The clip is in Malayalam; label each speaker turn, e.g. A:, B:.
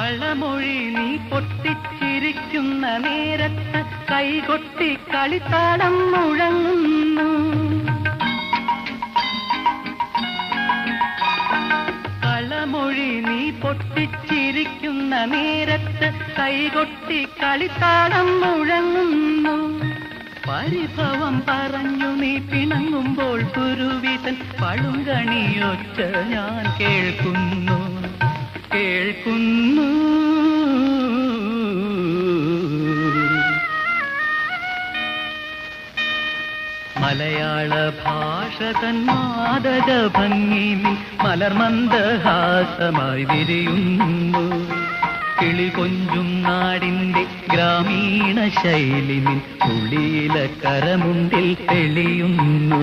A: കളമൊഴി നീ പൊട്ടിച്ചിരിക്കുന്ന നേരത്ത് കൈകൊട്ടി കളിത്താളം മുഴങ്ങുന്നു. കളമൊഴി നീ പൊട്ടിച്ചിരിക്കുന്ന നേരത്ത് കൈകൊട്ടി കളിത്താളം മുഴങ്ങുന്നു. പരിഭവം പറഞ്ഞു നീ പിണങ്ങുമ്പോൾ കുരുവിതൻ പളുങ്കണിയൊച്ച ഞാൻ കേൾക്കുന്നു. മലയാള ഭാഷ തൻ മാദക ഭംഗിയിൽ മലർമന്ദഹാസമായി വിരിയുന്നു. കിളി കൊഞ്ചും നാടിന്റെ ഗ്രാമീണ ശൈലി നിൻ തുളിയില കരമുണ്ടിൽ തെളിയുന്നു.